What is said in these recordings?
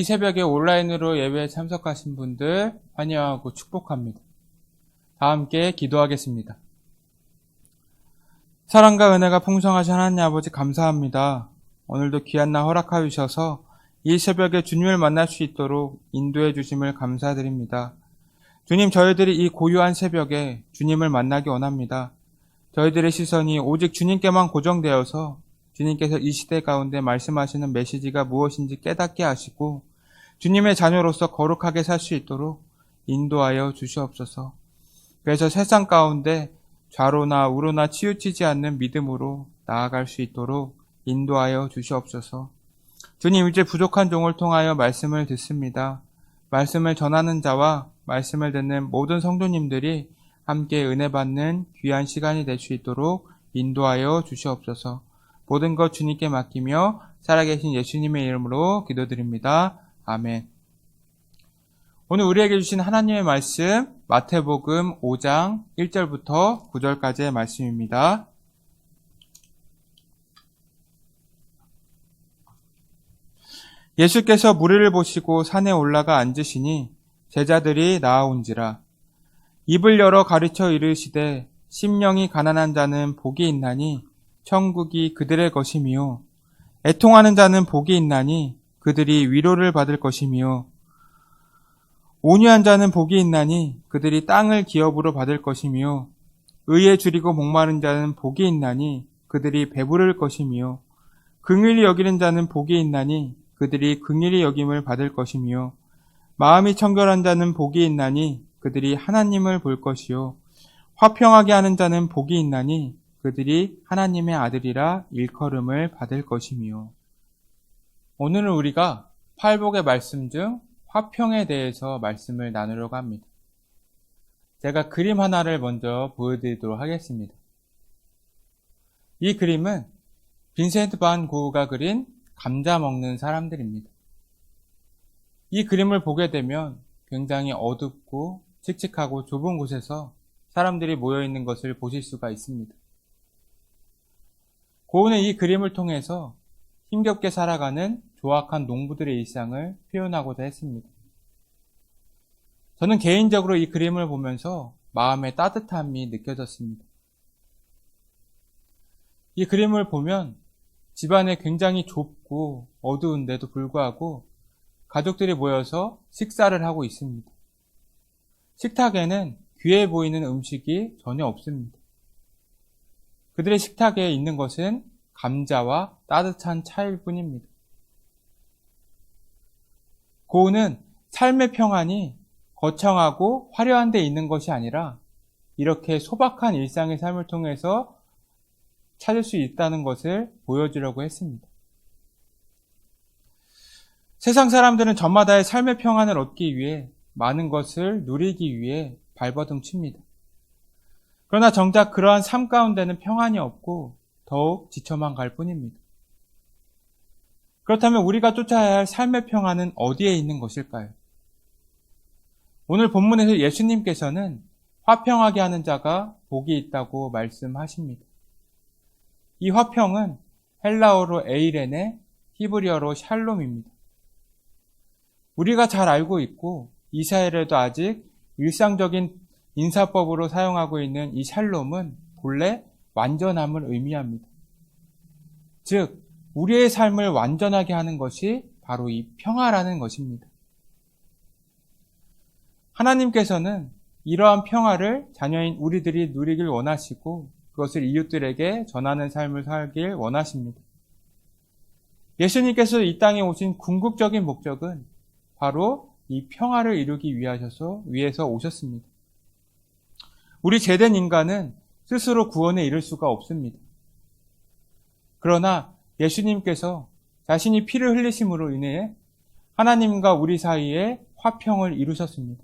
새벽에 온라인으로 예배에 참석하신 분들 환영하고 축복합니다. 다 함께 기도하겠습니다. 사랑과 은혜가 풍성하신 하나님 아버지 감사합니다. 오늘도 귀한 날 허락하여 주셔서 이 새벽에 주님을 만날 수 있도록 인도해 주심을 감사드립니다. 주님, 저희들이 이 고요한 새벽에 주님을 만나기 원합니다. 저희들의 시선이 오직 주님께만 고정되어서 주님께서 이 시대 가운데 말씀하시는 메시지가 무엇인지 깨닫게 하시고 주님의 자녀로서 거룩하게 살 수 있도록 인도하여 주시옵소서. 그래서 세상 가운데 좌로나 우로나 치우치지 않는 믿음으로 나아갈 수 있도록 인도하여 주시옵소서. 주님, 이제 부족한 종을 통하여 말씀을 듣습니다. 말씀을 전하는 자와 말씀을 듣는 모든 성도님들이 함께 은혜 받는 귀한 시간이 될 수 있도록 인도하여 주시옵소서. 모든 것 주님께 맡기며 살아계신 예수님의 이름으로 기도드립니다. 아멘. 오늘 우리에게 주신 하나님의 말씀 마태복음 5장 1절부터 9절까지의 말씀입니다. 예수께서 무리를 보시고 산에 올라가 앉으시니 제자들이 나아온지라. 입을 열어 가르쳐 이르시되 심령이 가난한 자는 복이 있나니 천국이 그들의 것이미요. 애통하는 자는 복이 있나니 그들이 위로를 받을 것이미요. 온유한 자는 복이 있나니 그들이 땅을 기업으로 받을 것이미요. 의에 줄이고 목마른 자는 복이 있나니 그들이 배부를 것이미요. 긍휼히 여기는 자는 복이 있나니 그들이 긍휼히 여김을 받을 것이미요. 마음이 청결한 자는 복이 있나니 그들이 하나님을 볼 것이요. 화평하게 하는 자는 복이 있나니 그들이 하나님의 아들이라 일컬음을 받을 것이미요. 오늘은 우리가 팔복의 말씀 중 화평에 대해서 말씀을 나누려고 합니다. 제가 그림 하나를 먼저 보여드리도록 하겠습니다. 이 그림은 빈센트 반 고흐가 그린 감자 먹는 사람들입니다. 이 그림을 보게 되면 굉장히 어둡고 칙칙하고 좁은 곳에서 사람들이 모여있는 것을 보실 수가 있습니다. 고흐는 이 그림을 통해서 힘겹게 살아가는 조악한 농부들의 일상을 표현하고자 했습니다. 저는 개인적으로 이 그림을 보면서 마음의 따뜻함이 느껴졌습니다. 이 그림을 보면 집안에 굉장히 좁고 어두운데도 불구하고 가족들이 모여서 식사를 하고 있습니다. 식탁에는 귀해 보이는 음식이 전혀 없습니다. 그들의 식탁에 있는 것은 감자와 따뜻한 차일 뿐입니다. 고흐는 삶의 평안이 거창하고 화려한 데 있는 것이 아니라 이렇게 소박한 일상의 삶을 통해서 찾을 수 있다는 것을 보여주려고 했습니다. 세상 사람들은 저마다의 삶의 평안을 얻기 위해 많은 것을 누리기 위해 발버둥 칩니다. 그러나 정작 그러한 삶 가운데는 평안이 없고 더욱 지쳐만 갈 뿐입니다. 그렇다면 우리가 쫓아야 할 삶의 평안은 어디에 있는 것일까요? 오늘 본문에서 예수님께서는 화평하게 하는 자가 복이 있다고 말씀하십니다. 이 화평은 헬라어로 에이레네, 히브리어로 샬롬입니다. 우리가 잘 알고 있고 이스라엘에도 아직 일상적인 인사법으로 사용하고 있는 이 샬롬은 본래 완전함을 의미합니다. 즉, 우리의 삶을 완전하게 하는 것이 바로 이 평화라는 것입니다. 하나님께서는 이러한 평화를 자녀인 우리들이 누리길 원하시고 그것을 이웃들에게 전하는 삶을 살길 원하십니다. 예수님께서 이 땅에 오신 궁극적인 목적은 바로 이 평화를 이루기 위해서 오셨습니다. 우리 죄된 인간은 스스로 구원에 이를 수가 없습니다. 그러나 예수님께서 자신이 피를 흘리심으로 인해 하나님과 우리 사이에 화평을 이루셨습니다.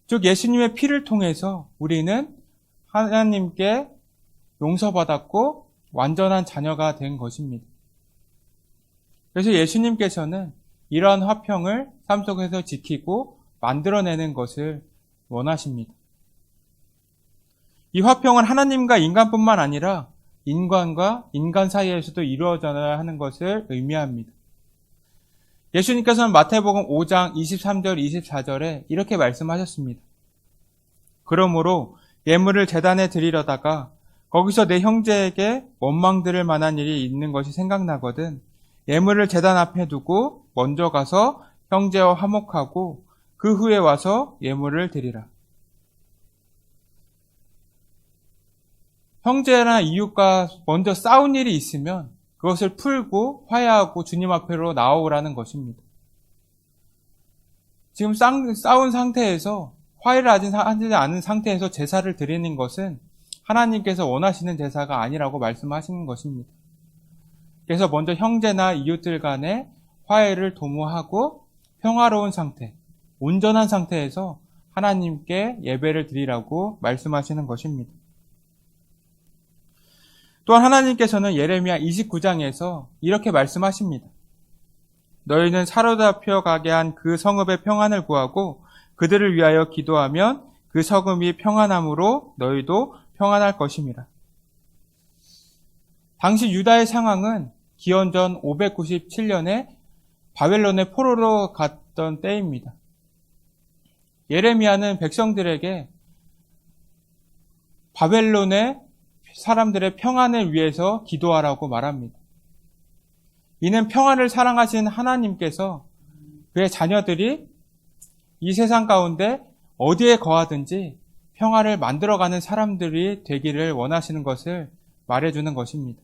즉 예수님의 피를 통해서 우리는 하나님께 용서받았고 완전한 자녀가 된 것입니다. 그래서 예수님께서는 이러한 화평을 삶 속에서 지키고 만들어내는 것을 원하십니다. 이 화평은 하나님과 인간뿐만 아니라 인간과 인간 사이에서도 이루어져야 하는 것을 의미합니다. 예수님께서는 마태복음 5장 23절 24절에 이렇게 말씀하셨습니다. 그러므로 예물을 제단에 드리려다가 거기서 내 형제에게 원망 들을 만한 일이 있는 것이 생각나거든 예물을 제단 앞에 두고 먼저 가서 형제와 화목하고 그 후에 와서 예물을 드리라. 형제나 이웃과 먼저 싸운 일이 있으면 그것을 풀고 화해하고 주님 앞으로 나오라는 것입니다. 지금 싸운 상태에서 화해를 하지 않은 상태에서 제사를 드리는 것은 하나님께서 원하시는 제사가 아니라고 말씀하시는 것입니다. 그래서 먼저 형제나 이웃들 간에 화해를 도모하고 평화로운 상태, 온전한 상태에서 하나님께 예배를 드리라고 말씀하시는 것입니다. 또한 하나님께서는 예레미야 29장에서 이렇게 말씀하십니다. 너희는 사로잡혀 가게 한 그 성읍의 평안을 구하고 그들을 위하여 기도하면 그 성읍이 평안함으로 너희도 평안할 것임이라. 당시 유다의 상황은 기원전 597년에 바벨론의 포로로 갔던 때입니다. 예레미야는 백성들에게 바벨론의 사람들의 평안을 위해서 기도하라고 말합니다. 이는 평안을 사랑하신 하나님께서 그의 자녀들이 이 세상 가운데 어디에 거하든지 평안을 만들어가는 사람들이 되기를 원하시는 것을 말해주는 것입니다.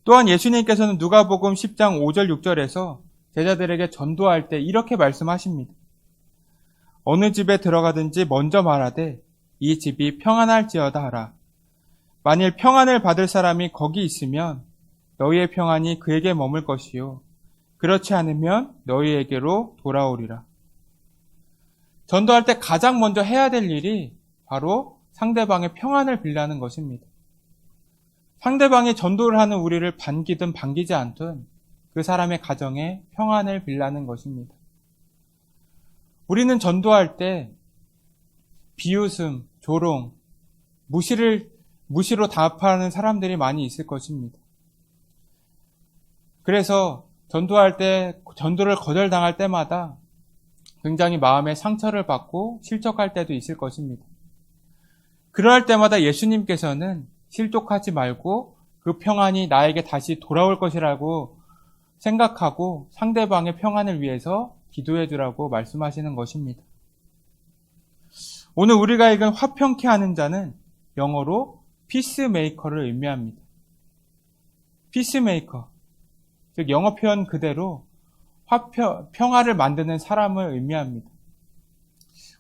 또한 예수님께서는 누가복음 10장 5절 6절에서 제자들에게 전도할 때 이렇게 말씀하십니다. 어느 집에 들어가든지 먼저 말하되 이 집이 평안할지어다 하라. 만일 평안을 받을 사람이 거기 있으면 너희의 평안이 그에게 머물 것이요 그렇지 않으면 너희에게로 돌아오리라. 전도할 때 가장 먼저 해야 될 일이 바로 상대방의 평안을 빌라는 것입니다. 상대방이 전도를 하는 우리를 반기든 반기지 않든 그 사람의 가정에 평안을 빌라는 것입니다. 우리는 전도할 때 비웃음, 조롱, 무시로 답하는 사람들이 많이 있을 것입니다. 그래서 전도할 때, 전도를 거절당할 때마다 굉장히 마음에 상처를 받고 실족할 때도 있을 것입니다. 그러할 때마다 예수님께서는 실족하지 말고 그 평안이 나에게 다시 돌아올 것이라고 생각하고 상대방의 평안을 위해서 기도해 주라고 말씀하시는 것입니다. 오늘 우리가 읽은 화평케 하는 자는 영어로 피스메이커를 의미합니다. 피스메이커, 즉 영어 표현 그대로 평화를 만드는 사람을 의미합니다.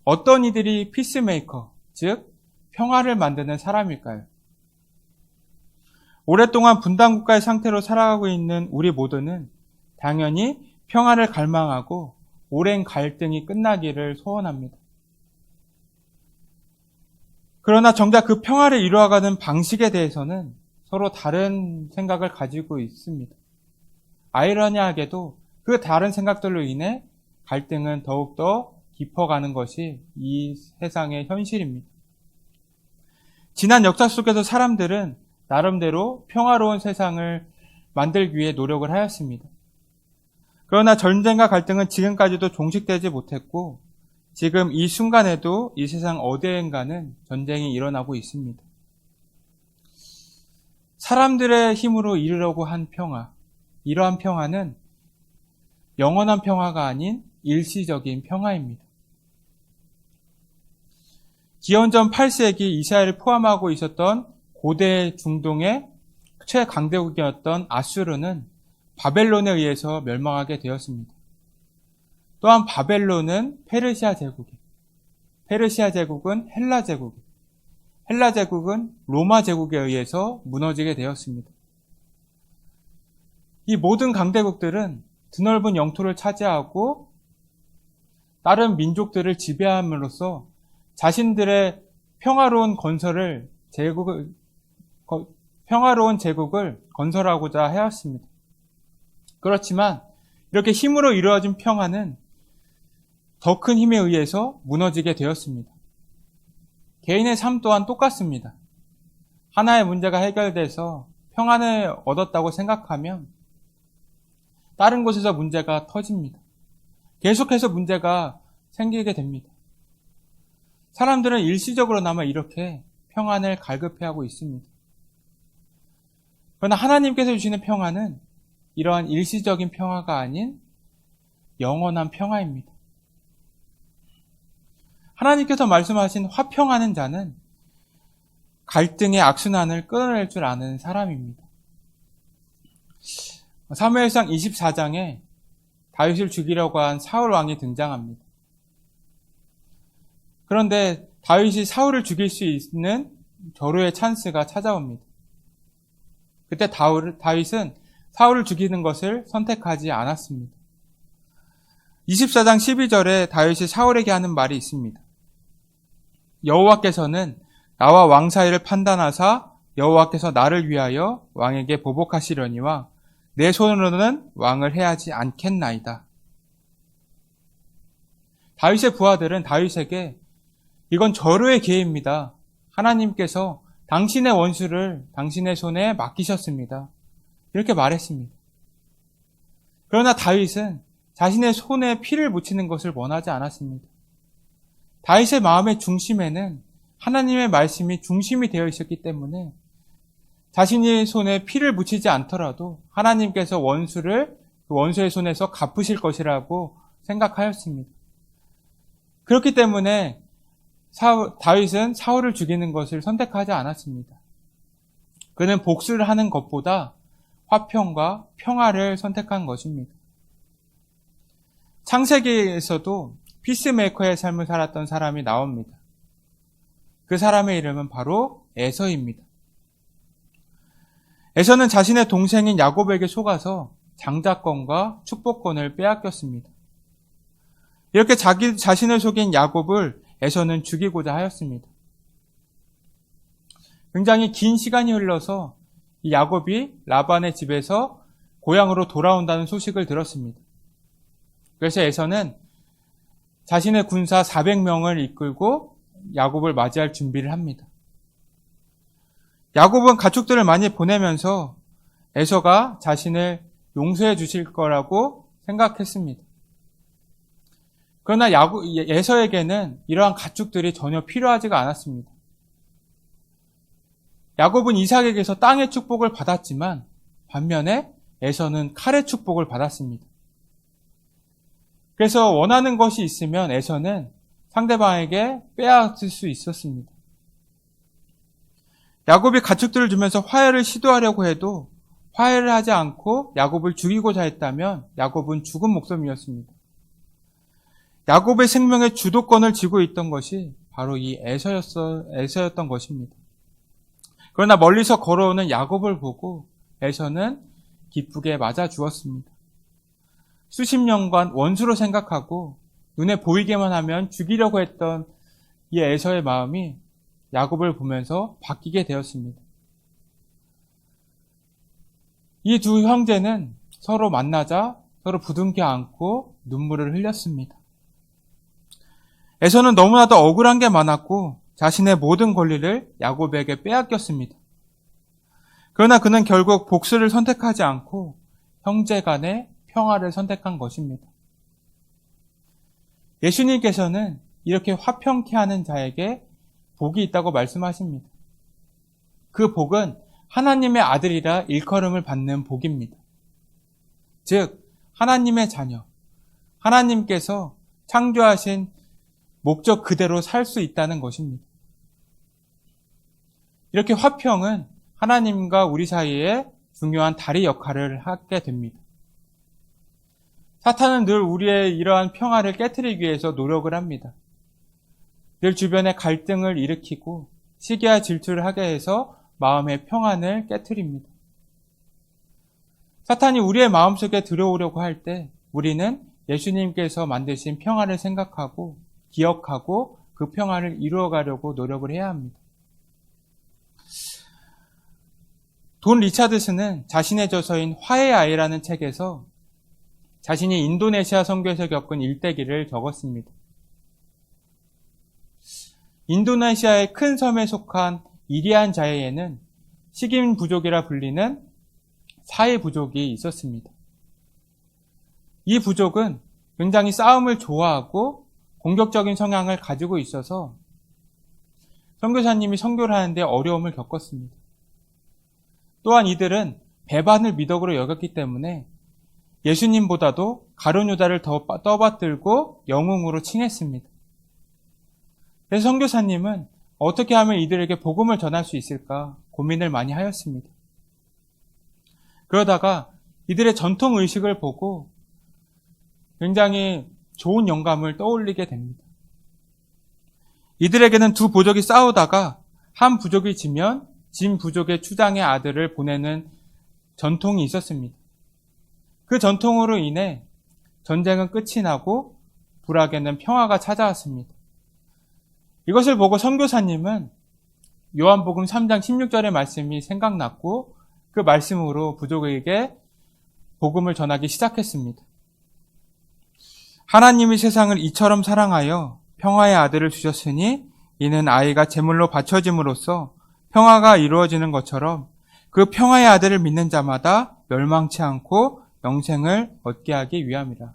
어떤 이들이 피스메이커, 즉 평화를 만드는 사람일까요? 오랫동안 분단국가의 상태로 살아가고 있는 우리 모두는 당연히 평화를 갈망하고 오랜 갈등이 끝나기를 소원합니다. 그러나 정작 그 평화를 이루어가는 방식에 대해서는 서로 다른 생각을 가지고 있습니다. 아이러니하게도 그 다른 생각들로 인해 갈등은 더욱더 깊어가는 것이 이 세상의 현실입니다. 지난 역사 속에서 사람들은 나름대로 평화로운 세상을 만들기 위해 노력을 하였습니다. 그러나 전쟁과 갈등은 지금까지도 종식되지 못했고 지금 이 순간에도 이 세상 어디엔가는 전쟁이 일어나고 있습니다. 사람들의 힘으로 이루려고 한 평화, 이러한 평화는 영원한 평화가 아닌 일시적인 평화입니다. 기원전 8세기 이스라엘을 포함하고 있었던 고대 중동의 최강대국이었던 아수르는 바벨론에 의해서 멸망하게 되었습니다. 또한 바벨론은 페르시아 제국이, 페르시아 제국은 헬라 제국이, 헬라 제국은 로마 제국에 의해서 무너지게 되었습니다. 이 모든 강대국들은 드넓은 영토를 차지하고 다른 민족들을 지배함으로써 자신들의 평화로운 제국을 건설하고자 해왔습니다. 그렇지만 이렇게 힘으로 이루어진 평화는 더 큰 힘에 의해서 무너지게 되었습니다. 개인의 삶 또한 똑같습니다. 하나의 문제가 해결돼서 평안을 얻었다고 생각하면 다른 곳에서 문제가 터집니다. 계속해서 문제가 생기게 됩니다. 사람들은 일시적으로나마 이렇게 평안을 갈급해하고 있습니다. 그러나 하나님께서 주시는 평안은 이러한 일시적인 평화가 아닌 영원한 평화입니다. 하나님께서 말씀하신 화평하는 자는 갈등의 악순환을 끊어낼 줄 아는 사람입니다. 사무엘상 24장에 다윗을 죽이려고 한 사울 왕이 등장합니다. 그런데 다윗이 사울을 죽일 수 있는 절호의 찬스가 찾아옵니다. 그때 다윗은 사울을 죽이는 것을 선택하지 않았습니다. 24장 12절에 다윗이 사울에게 하는 말이 있습니다. 여호와께서는 나와 왕 사이를 판단하사 여호와께서 나를 위하여 왕에게 보복하시려니와 내 손으로는 왕을 해하지 않겠나이다. 다윗의 부하들은 다윗에게 이건 절호의 기회입니다. 하나님께서 당신의 원수를 당신의 손에 맡기셨습니다. 이렇게 말했습니다. 그러나 다윗은 자신의 손에 피를 묻히는 것을 원하지 않았습니다. 다윗의 마음의 중심에는 하나님의 말씀이 중심이 되어 있었기 때문에 자신의 손에 피를 묻히지 않더라도 하나님께서 원수를 그 원수의 손에서 갚으실 것이라고 생각하였습니다. 그렇기 때문에 다윗은 사울을 죽이는 것을 선택하지 않았습니다. 그는 복수를 하는 것보다 화평과 평화를 선택한 것입니다. 창세기에서도 피스메이커의 삶을 살았던 사람이 나옵니다. 그 사람의 이름은 바로 에서입니다. 에서는 자신의 동생인 야곱에게 속아서 장자권과 축복권을 빼앗겼습니다. 이렇게 자신을 속인 야곱을 에서는 죽이고자 하였습니다. 굉장히 긴 시간이 흘러서 이 야곱이 라반의 집에서 고향으로 돌아온다는 소식을 들었습니다. 그래서 에서는 자신의 군사 400명을 이끌고 야곱을 맞이할 준비를 합니다. 야곱은 가축들을 많이 보내면서 에서가 자신을 용서해 주실 거라고 생각했습니다. 그러나 에서에게는 이러한 가축들이 전혀 필요하지가 않았습니다. 야곱은 이삭에게서 땅의 축복을 받았지만 반면에 에서는 칼의 축복을 받았습니다. 그래서 원하는 것이 있으면 에서는 상대방에게 빼앗을 수 있었습니다. 야곱이 가축들을 주면서 화해를 시도하려고 해도 화해를 하지 않고 야곱을 죽이고자 했다면 야곱은 죽은 목숨이었습니다. 야곱의 생명의 주도권을 쥐고 있던 것이 바로 이 에서였던 것입니다. 그러나 멀리서 걸어오는 야곱을 보고 에서는 기쁘게 맞아 주었습니다. 수십 년간 원수로 생각하고 눈에 보이게만 하면 죽이려고 했던 이 에서의 마음이 야곱을 보면서 바뀌게 되었습니다. 이 두 형제는 서로 만나자 서로 부둥켜 안고 눈물을 흘렸습니다. 에서는 너무나도 억울한 게 많았고 자신의 모든 권리를 야곱에게 빼앗겼습니다. 그러나 그는 결국 복수를 선택하지 않고 형제 간의 평화를 선택한 것입니다. 예수님께서는 이렇게 화평케 하는 자에게 복이 있다고 말씀하십니다. 그 복은 하나님의 아들이라 일컬음을 받는 복입니다. 즉 하나님의 자녀, 하나님께서 창조하신 목적 그대로 살 수 있다는 것입니다. 이렇게 화평은 하나님과 우리 사이에 중요한 다리 역할을 하게 됩니다. 사탄은 늘 우리의 이러한 평화를 깨트리기 위해서 노력을 합니다. 늘 주변에 갈등을 일으키고 시기와 질투를 하게 해서 마음의 평안을 깨트립니다. 사탄이 우리의 마음속에 들어오려고 할 때 우리는 예수님께서 만드신 평화를 생각하고 기억하고 그 평화를 이루어가려고 노력을 해야 합니다. 돈 리차드슨은 자신의 저서인 화해의 아이라는 책에서 자신이 인도네시아 선교에서 겪은 일대기를 적었습니다. 인도네시아의 큰 섬에 속한 이리안 자해에는 식인 부족이라 불리는 사해 부족이 있었습니다. 이 부족은 굉장히 싸움을 좋아하고 공격적인 성향을 가지고 있어서 선교사님이 선교를 하는데 어려움을 겪었습니다. 또한 이들은 배반을 미덕으로 여겼기 때문에 예수님보다도 가룟 유다를 더 떠받들고 영웅으로 칭했습니다. 그래서 선교사님은 어떻게 하면 이들에게 복음을 전할 수 있을까 고민을 많이 하였습니다. 그러다가 이들의 전통 의식을 보고 굉장히 좋은 영감을 떠올리게 됩니다. 이들에게는 두 부족이 싸우다가 한 부족이 지면 진 부족의 추장의 아들을 보내는 전통이 있었습니다. 그 전통으로 인해 전쟁은 끝이 나고 불악에는 평화가 찾아왔습니다. 이것을 보고 선교사님은 요한복음 3장 16절의 말씀이 생각났고 그 말씀으로 부족에게 복음을 전하기 시작했습니다. 하나님이 세상을 이처럼 사랑하여 평화의 아들을 주셨으니 이는 아이가 제물로 바쳐짐으로써 평화가 이루어지는 것처럼 그 평화의 아들을 믿는 자마다 멸망치 않고 영생을 얻게 하기 위함이라.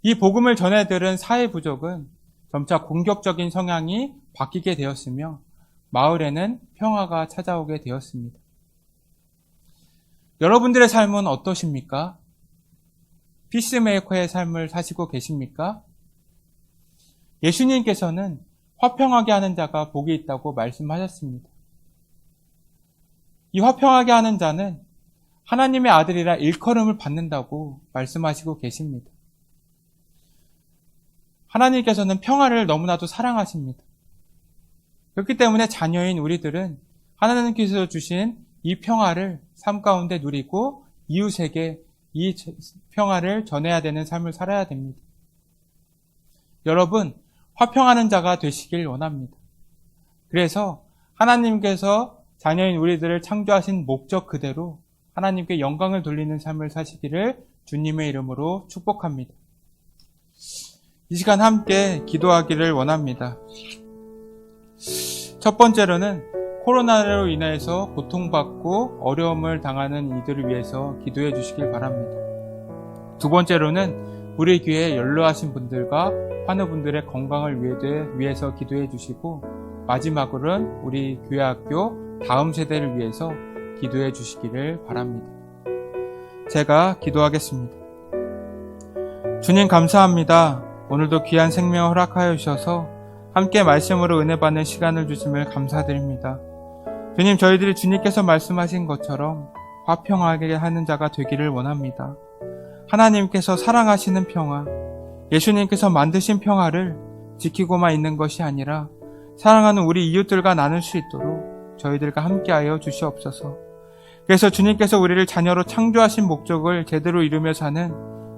이 복음을 전해들은 사회 부족은 점차 공격적인 성향이 바뀌게 되었으며 마을에는 평화가 찾아오게 되었습니다. 여러분들의 삶은 어떠십니까? 피스메이커의 삶을 사시고 계십니까? 예수님께서는 화평하게 하는 자가 복이 있다고 말씀하셨습니다. 이 화평하게 하는 자는 하나님의 아들이라 일컬음을 받는다고 말씀하시고 계십니다. 하나님께서는 평화를 너무나도 사랑하십니다. 그렇기 때문에 자녀인 우리들은 하나님께서 주신 이 평화를 삶 가운데 누리고 이웃에게 이 평화를 전해야 되는 삶을 살아야 됩니다. 여러분, 화평하는 자가 되시길 원합니다. 그래서 하나님께서 자녀인 우리들을 창조하신 목적 그대로 하나님께 영광을 돌리는 삶을 사시기를 주님의 이름으로 축복합니다. 이 시간 함께 기도하기를 원합니다. 첫 번째로는 코로나로 인해서 고통받고 어려움을 당하는 이들을 위해서 기도해 주시길 바랍니다. 두 번째로는 우리 교회에 연로하신 분들과 환우분들의 건강을 위해서 기도해 주시고 마지막으로는 우리 교회학교 다음 세대를 위해서 기도해 주시기를 바랍니다. 제가 기도하겠습니다. 주님 감사합니다. 오늘도 귀한 생명을 허락하여 주셔서 함께 말씀으로 은혜 받는 시간을 주심을 감사드립니다. 주님, 저희들이 주님께서 말씀하신 것처럼 화평하게 하는 자가 되기를 원합니다. 하나님께서 사랑하시는 평화, 예수님께서 만드신 평화를 지키고만 있는 것이 아니라 사랑하는 우리 이웃들과 나눌 수 있도록 저희들과 함께하여 주시옵소서. 그래서 주님께서 우리를 자녀로 창조하신 목적을 제대로 이루며 사는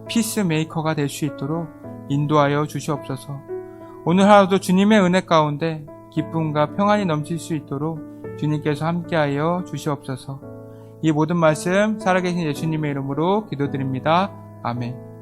피스메이커가 될 수 있도록 인도하여 주시옵소서. 오늘 하루도 주님의 은혜 가운데 기쁨과 평안이 넘칠 수 있도록 주님께서 함께하여 주시옵소서. 이 모든 말씀 살아계신 예수님의 이름으로 기도드립니다. 아멘.